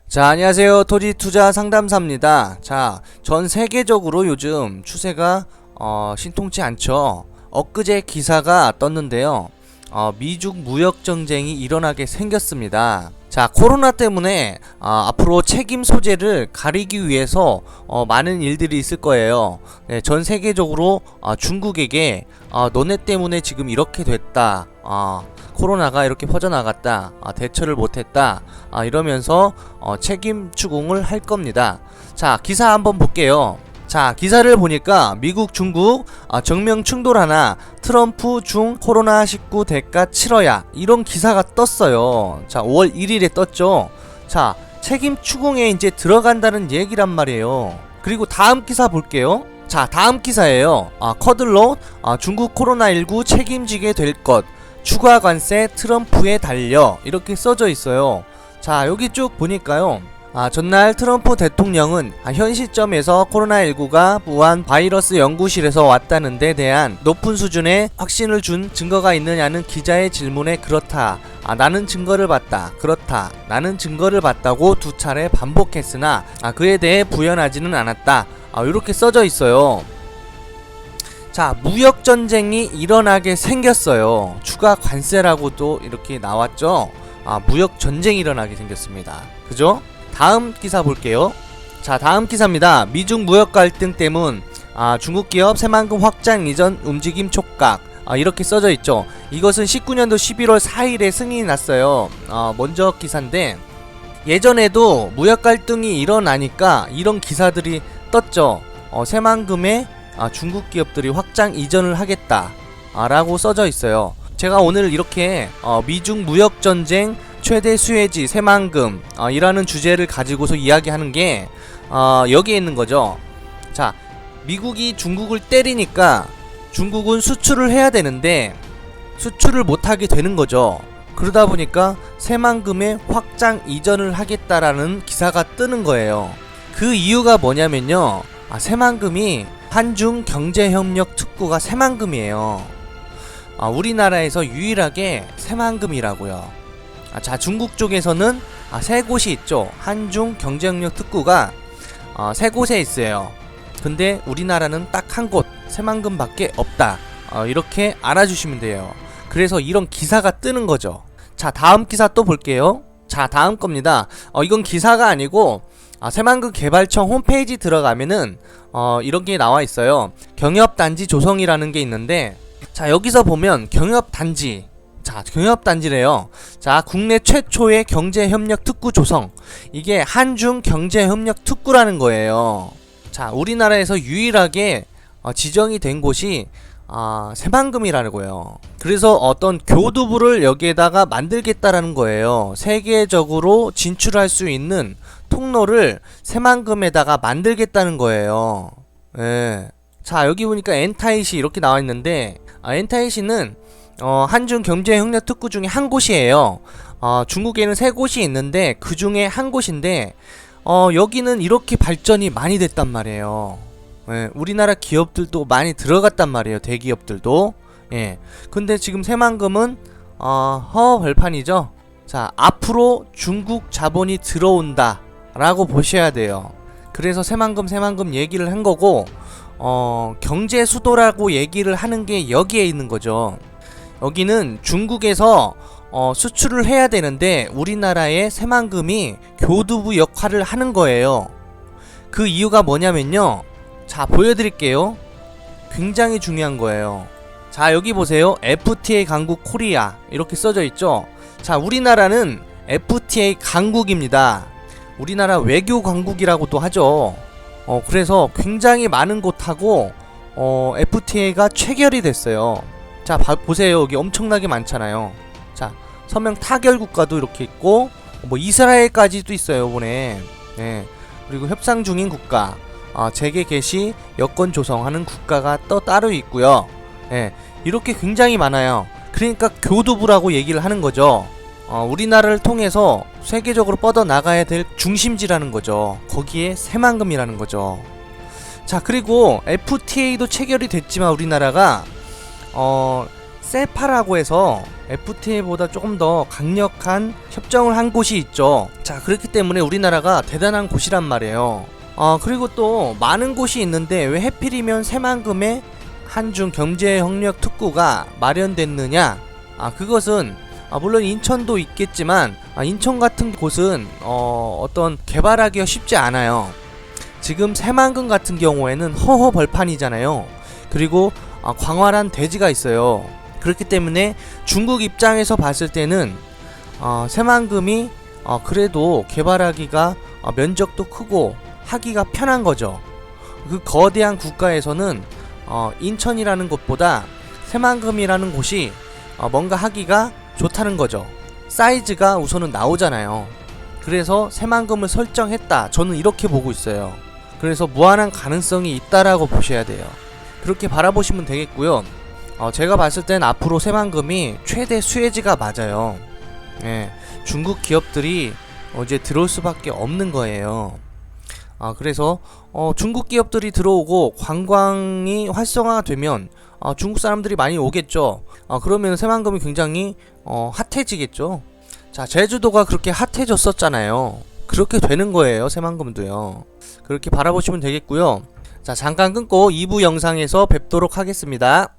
자, 안녕하세요. 토지 투자 상담사입니다. 자, 전 세계적으로 요즘 추세가 신통치 않죠. 엊그제 기사가 떴는데요. 미중 무역 전쟁이 일어나게 생겼습니다. 자, 코로나 때문에 앞으로 책임 소재를 가리기 위해서 많은 일들이 있을 거예요. 네, 전 세계적으로 중국에게 너네 때문에 지금 이렇게 됐다. 코로나가 이렇게 퍼져나갔다. 대처를 못했다. 이러면서 책임 추궁을 할 겁니다. 자, 기사 한번 볼게요. 자, 기사를 보니까 미국, 중국 정면 충돌하나 트럼프 중 코로나19 대가 치러야 이런 기사가 떴어요. 자, 5월 1일에 떴죠. 자, 책임 추궁에 이제 들어간다는 얘기란 말이에요. 그리고 다음 기사 볼게요. 자, 다음 기사예요. 커들로 중국 코로나19 책임지게 될 것. 추가 관세 트럼프에 달려 이렇게 써져 있어요. 자, 여기 쭉 보니까요. 전날 트럼프 대통령은 현 시점에서 코로나19가 우한 바이러스 연구실에서 왔다는 데 대한 높은 수준의 확신을 준 증거가 있느냐는 기자의 질문에 그렇다. 나는 증거를 봤다. 그렇다. 나는 증거를 봤다고 두 차례 반복했으나 그에 대해 부연하지는 않았다. 이렇게 써져 있어요. 자, 무역전쟁이 일어나게 생겼어요. 추가 관세라고도 이렇게 나왔죠. 무역전쟁이 일어나게 생겼습니다. 그죠? 다음 기사 볼게요. 자, 다음 기사입니다. 미중 무역 갈등 때문 중국 기업 새만금 확장 이전 움직임 촉각. 이렇게 써져 있죠. 이것은 19년도 11월 4일에 승인이 났어요. 먼저 기사인데 예전에도 무역 갈등이 일어나니까 이런 기사들이 떴죠. 새만금에 중국 기업들이 확장 이전을 하겠다 라고 써져 있어요. 제가 오늘 이렇게 미중 무역전쟁 최대 수혜지 새만금 이라는 주제를 가지고서 이야기하는 게 여기에 있는 거죠. 자, 미국이 중국을 때리니까 중국은 수출을 해야 되는데 수출을 못하게 되는 거죠. 그러다 보니까 새만금에 확장 이전을 하겠다라는 기사가 뜨는 거예요. 그 이유가 뭐냐면요, 새만금이 한중 경제협력 특구가 새만금이에요. 우리나라에서 유일하게 새만금이라고요. 자, 중국 쪽에서는 세 곳이 있죠. 한중 경제협력 특구가 세 곳에 있어요. 근데 우리나라는 딱 한 곳, 새만금밖에 없다. 이렇게 알아주시면 돼요. 그래서 이런 기사가 뜨는 거죠. 자, 다음 기사 또 볼게요. 자, 다음 겁니다. 이건 기사가 아니고 새만금 개발청 홈페이지 들어가면은 이런 게 나와 있어요. 경협단지 조성이라는 게 있는데, 자, 여기서 보면 경협단지, 자, 경협단지래요. 자, 국내 최초의 경제협력 특구 조성. 이게 한중 경제협력 특구라는 거예요. 자, 우리나라에서 유일하게 지정이 된 곳이 새만금이라고요. 그래서 어떤 교두부를 여기에다가 만들겠다라는 거예요. 세계적으로 진출할 수 있는 통로를 새만금에다가 만들겠다는 거예요. 예. 자, 여기 보니까 엔타이시 이렇게 나와 있는데, 엔타이시는 한중 경제협력 특구 중에 한 곳이에요. 중국에는 세 곳이 있는데 그 중에 한 곳인데 여기는 이렇게 발전이 많이 됐단 말이에요. 예, 우리나라 기업들도 많이 들어갔단 말이에요. 대기업들도. 예. 근데 지금 새만금은 벌판이죠. 자, 앞으로 중국 자본이 들어온다 라고 보셔야 돼요. 그래서 새만금 얘기를 한 거고, 경제 수도라고 얘기를 하는 게 여기에 있는 거죠. 여기는 중국에서 수출을 해야 되는데 우리나라의 새만금이 교두부 역할을 하는 거예요. 그 이유가 뭐냐면요, 자, 보여드릴게요. 굉장히 중요한 거예요. 자, 여기 보세요. FTA 강국 코리아 이렇게 써져 있죠. 자, 우리나라는 FTA 강국입니다. 우리나라 외교 강국이라고도 하죠. 그래서 굉장히 많은 곳하고 FTA가 체결이 됐어요. 자, 보세요. 여기 엄청나게 많잖아요. 자, 서명 타결 국가도 이렇게 있고, 이스라엘까지도 있어요, 이번에. 네. 그리고 협상 중인 국가, 재개 개시 여건 조성하는 국가가 또 따로 있고요. 네. 이렇게 굉장히 많아요. 그러니까 교두부라고 얘기를 하는 거죠. 우리나라를 통해서 세계적으로 뻗어나가야 될 중심지라는 거죠. 거기에 새만금이라는 거죠. 자, 그리고 FTA도 체결이 됐지만 우리나라가 세파라고 해서 FTA보다 조금 더 강력한 협정을 한 곳이 있죠. 자, 그렇기 때문에 우리나라가 대단한 곳이란 말이에요. 그리고 또 많은 곳이 있는데 왜 하필이면 새만금의 한중 경제협력 특구가 마련됐느냐? 그것은 물론 인천도 있겠지만 인천 같은 곳은 어떤 개발하기가 쉽지 않아요. 지금 새만금 같은 경우에는 허허벌판이잖아요. 그리고 광활한 대지가 있어요. 그렇기 때문에 중국 입장에서 봤을 때는 새만금이 그래도 개발하기가 면적도 크고 하기가 편한 거죠. 그 거대한 국가에서는 인천이라는 곳보다 새만금이라는 곳이 뭔가 하기가 좋다는 거죠. 사이즈가 우선은 나오잖아요. 그래서 새만금을 설정했다, 저는 이렇게 보고 있어요. 그래서 무한한 가능성이 있다라고 보셔야 돼요. 그렇게 바라보시면 되겠고요. 제가 봤을 땐 앞으로 새만금이 최대 수혜지가 맞아요. 예, 중국 기업들이 이제 들어올 수밖에 없는 거예요. 그래서 중국 기업들이 들어오고 관광이 활성화가 되면 중국 사람들이 많이 오겠죠. 그러면 새만금이 굉장히 핫해지겠죠. 자, 제주도가 그렇게 핫해졌었잖아요. 그렇게 되는 거예요, 새만금도요. 그렇게 바라보시면 되겠고요. 자, 잠깐 끊고 2부 영상에서 뵙도록 하겠습니다.